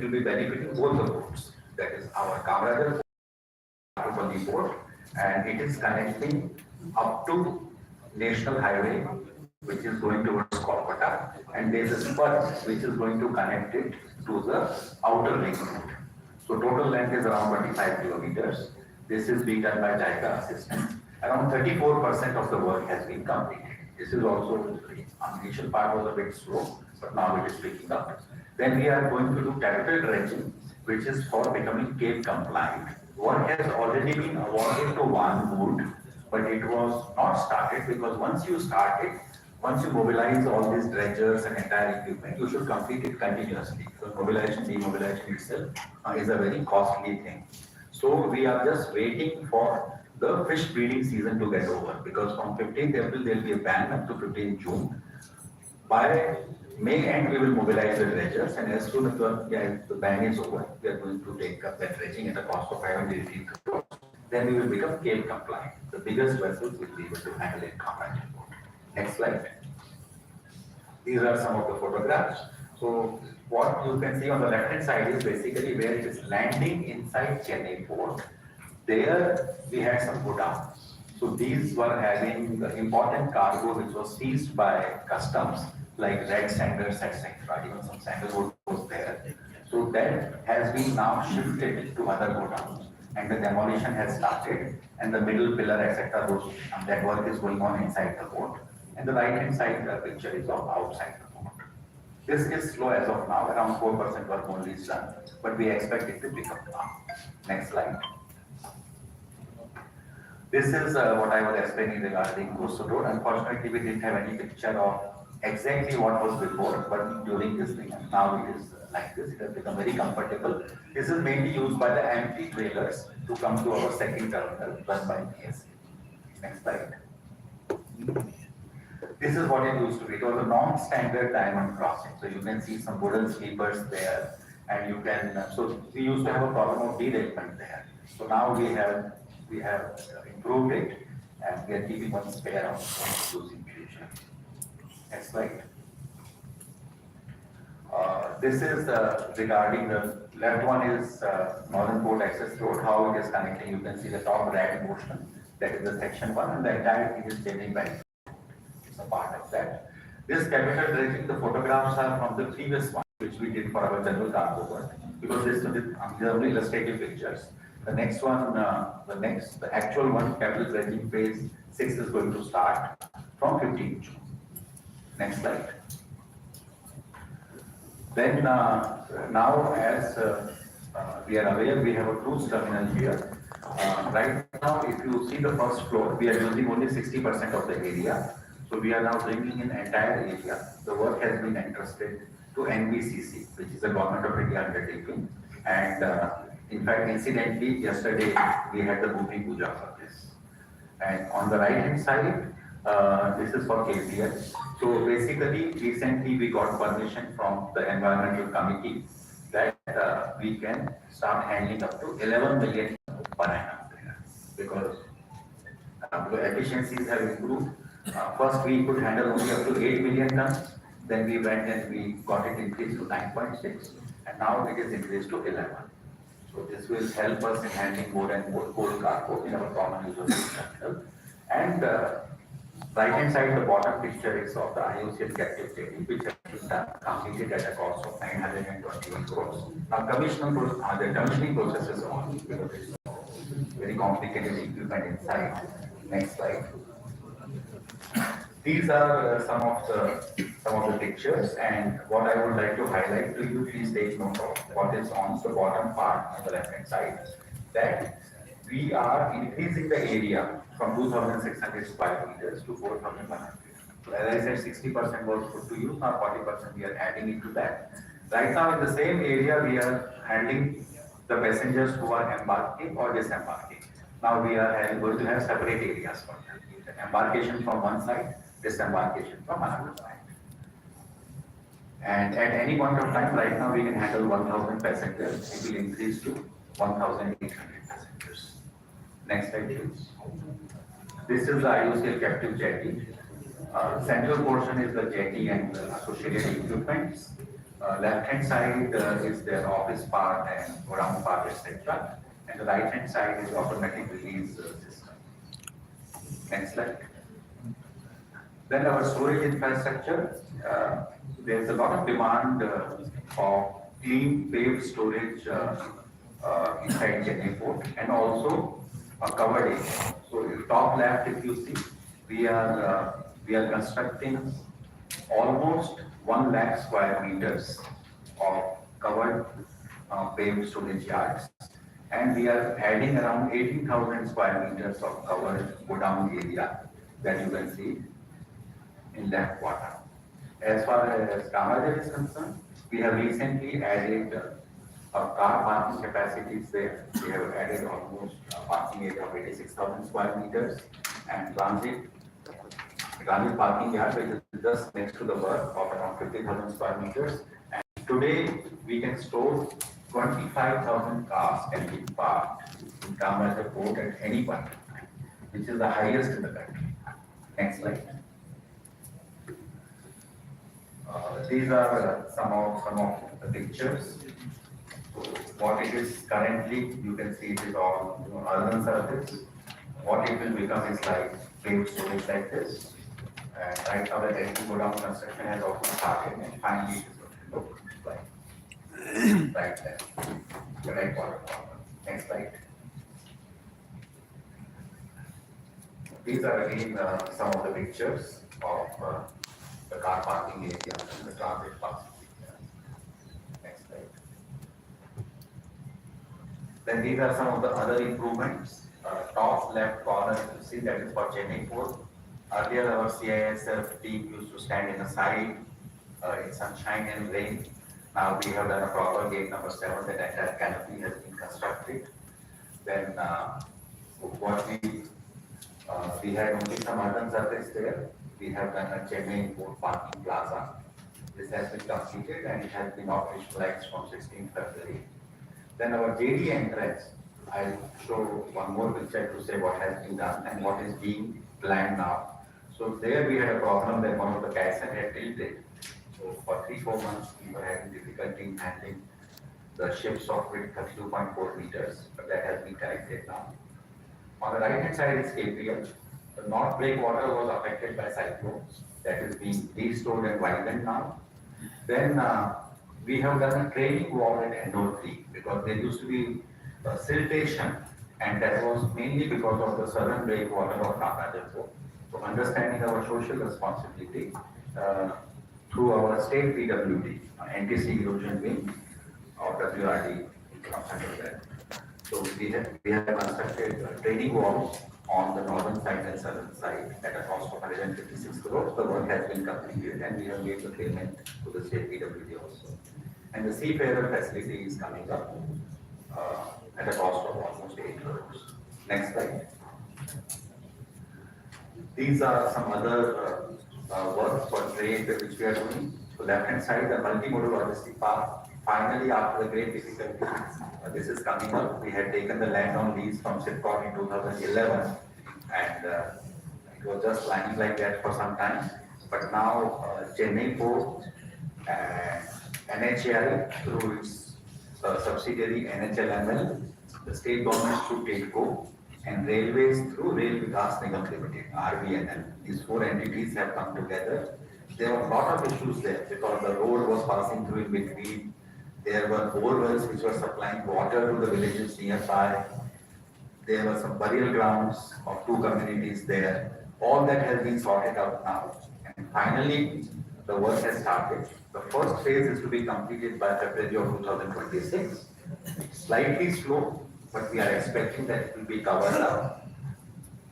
will be benefiting both the ports. That is our Kamarajar port, and it is connecting up to National Highway, which is going towards Kolkata, and there is a spur which is going to connect it to the outer ring road. So total length is around 25 kilometers. This is being done by JICA assistance. Around 34% of the work has been completed. This is also, the initial part was a bit slow, but now it is picking up. Then we are going to do capital dredging, which is for becoming cave compliant. Work has already been awarded to one wood, but it was not started because once you start it, once you mobilize all these dredgers and entire equipment, you should complete it continuously. Because mobilization, demobilization itself is a very costly thing. So we are just waiting for the fish breeding season to get over, because from 15th April there will be a ban up to 15th June. By May end we will mobilize the dredgers, and as soon as the ban is over, we are going to take up that dredging at a cost of 580 crores. Then we will become cave compliant. The biggest vessels will be able to handle it compliant. Next slide. These are some of the photographs. So what you can see on the left hand side is basically where it is landing inside Chennai port. There we had some godowns. So these were having the important cargo which was seized by customs, like red sanders, etc. Even some sandalwood was there. So that has been now shifted to other godowns, and the demolition has started, and the middle pillar, etc. That work is going on inside the port. And the right hand side picture is of outside the port. This is slow as of now, around 4% work only is done, but we expect it to pick up now. Next slide. This is what I was explaining regarding Coastal Road. Unfortunately, we didn't have any picture of exactly what was before, but during this thing, now it is like this. It has become very comfortable. This is mainly used by the empty trailers to come to our second terminal run by PSA. Next slide. This is what it used to be. It was a non-standard diamond crossing. So you can see some wooden sleepers there, and you can. So we used to have a problem of derailment there. So now we have improved it, and we are keeping one spare of those in future. Next slide. This is regarding the left one is Northern Port Access Road, how it is connecting. You can see the top red portion, that is the section 1, and the entire thing is changing by. It's a part of that. This capital dredging, the photographs are from the previous one, which we did for our general cargo work, because these are only illustrative pictures. The next one, the actual one, capital dredging phase 6 is going to start from 15th June. Next slide. Then now, as we are aware, we have a cruise terminal here. Right now, if you see the first floor, we are using only 60% of the area. So we are now bringing in entire area. The work has been entrusted to NBCC, which is a Government of India undertaking. And in fact, incidentally, yesterday we had the Bhumi Puja for this. And on the right hand side, this is for KPL. So basically, recently we got permission from the Environmental Committee that we can start handling up to 11 million per annum because the efficiencies have improved. First, we could handle only up to 8 million tons. Then we went and we got it increased to 9.6, and now it is increased to 11. So this will help us in handling more and more coal cargo in our common user terminal. And right hand side, the bottom picture is of the IOCL captive jetty, which has been done, completed at a cost of 921 crores. Now, the commissioning process is on because it's very complicated equipment inside. Next slide. These are some of the pictures, and what I would like to highlight to you, please take note of what is on the bottom part on the left hand side, that we are increasing the area from 2,600 square meters to 4,100. So as I said, 60% was put to use, now 40% we are adding into that. Right now in the same area, we are handling the passengers who are embarking or disembarking. Now we are going to have separate areas for them. Embarkation from one side, disembarkation from another side. And at any point of time, right now we can handle 1,000 passengers. It will increase to 1,800 passengers. Next slide, please. This is the IOCL captive jetty. Central portion is the jetty and associated equipment. Left hand side is their office part and ground part, etc. And the right hand side is automatic release system. Next slide. Then our storage infrastructure, there's a lot of demand for clean paved storage inside Chennai port and also a covered area. So top left, if you see, we are constructing almost 1 lakh square meters of covered paved storage yards, and we are adding around 18,000 square meters of covered godown area that you can see in left quarter. As far as Kamarajar is concerned, we have recently added car parking capacities there. We have added almost parking area of 86,000 square meters and transit parking yard, which is just next to the work of around 50,000 square meters. And today we can store 25,000 cars can be parked in Kamarajar port at any point in time, which is the highest in the country. Next slide. These are some of the pictures. So what it is currently, you can see it is all urban surface. What it will become is like paved storage like this. And right now the ready to go down construction has also started, and finally it is going to look like right there. The right corner. Next slide. These are again some of the pictures of the car parking area and the transit parking area. Next slide. Then these are some of the other improvements. Top left corner, you see that is for Chennai port. Earlier our CISF team used to stand in the side in sunshine and rain. Now we have done a proper gate number 7, that entire canopy has been constructed. Then what we had only some urban surface there. We have done a Chennai port parking plaza. This has been completed and it has been operationalized from 16th February. Then our JD entrance, I'll show one more picture to say what has been done and what is being planned now. So there we had a problem that one of the caisson had tilted. So for 3-4 months we were having difficulty in handling the ships of width 32.4 meters, but that has been corrected now. On the right hand side is KPL. The North breakwater was affected by cyclones. That is being restored and widened now. Then we have done a training wall at NO3 because there used to be siltation, and that was mainly because of the southern breakwater of Kamarajar Port. So understanding our social responsibility through our state PWD, NTC erosion wing or WRD under that. So we have constructed training walls on the northern side and southern side at a cost of 156 crores. The work has been completed and we have made the payment to the state PWD also. And the seafarer facility is coming up at a cost of almost 8 crores. Next slide. These are some other works for trade which we are doing. So left hand side, the multimodal logistic park. Finally, after the great difficulty, this is coming up. We had taken the land on lease from SIPCOT in 2011, and it was just lying like that for some time. But now, Chennai Port and NHL through its subsidiary NHLML, the state government should take go, and railways through Rail Vikas Nigam Limited, RVNL. These 4 entities have come together. There were a lot of issues there because the road was passing through in between. There were bore wells which were supplying water to the villages nearby. There were some burial grounds of 2 communities there. All that has been sorted out now. And finally, the work has started. The first phase is to be completed by February of 2026. Slightly slow, but we are expecting that it will be covered up.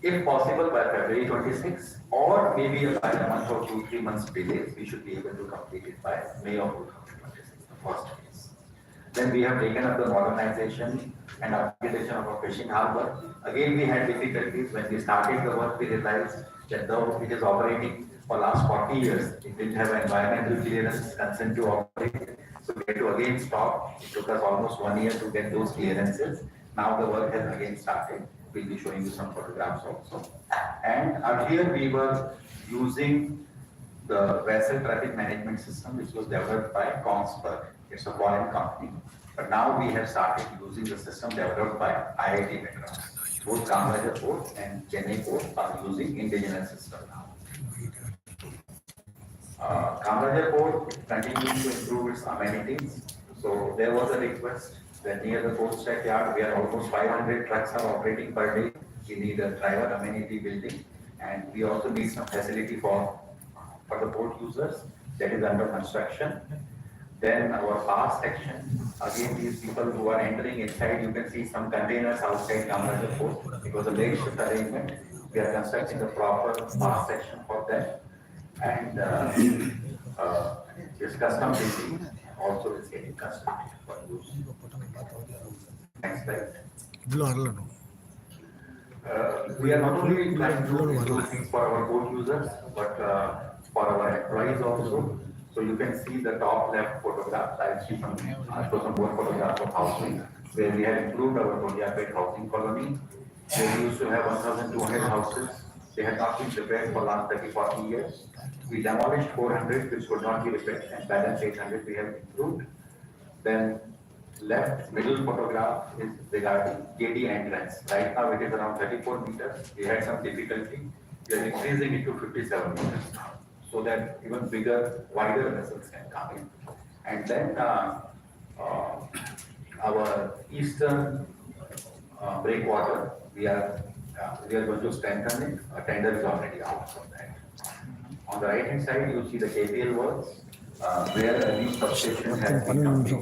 If possible by February 26, or maybe by a month or 2-3 months delays, we should be able to complete it by May of 2026, the first phase. Then we have taken up the modernization and upgradation of a fishing harbor. Again, we had difficulties when we started the work. We realized that though it is operating for last 40 years, it didn't have environmental clearance consent to operate. So we had to again stop. It took us almost 1 year to get those clearances. Now the work has again started. We'll be showing you some photographs also. And earlier we were using the vessel traffic management system, which was developed by Kongsberg. It's a foreign company. But now we have started using the system developed by IIT Madras. Both Kamarajar Port and Chennai Port are using indigenous system now. Kamarajar Port continues to improve its amenities. So there was a request that near the port stack yard, where almost 500 trucks are operating per day, we need a driver amenity building, and we also need some facility for the port users that is under construction. Then our pass section, again, these people who are entering inside, you can see some containers outside Kamarajar Port. It was a late shift arrangement. We are constructing the proper pass section for them. And this custom building also is getting constructed for use. Next slide. We are not only trying to do things for our port users, but for our employees also. So you can see the top left photograph. I'll show some more photographs of housing, where we have improved our Toliapet housing colony. Where we used to have 1,200 houses. They had not been repaired for last 30, 40 years. We demolished 400, which could not be repaired, and balance 800 we have improved. Then left middle photograph is regarding KD entrance. Right now it is around 34 meters. We had some difficulty. We are increasing it to 57 meters now, so that even bigger, wider vessels can come in. And then our eastern breakwater, we are going to strengthen it. A tender is already out for that. On the right hand side, you see the KPL works, where a new substation has been completed.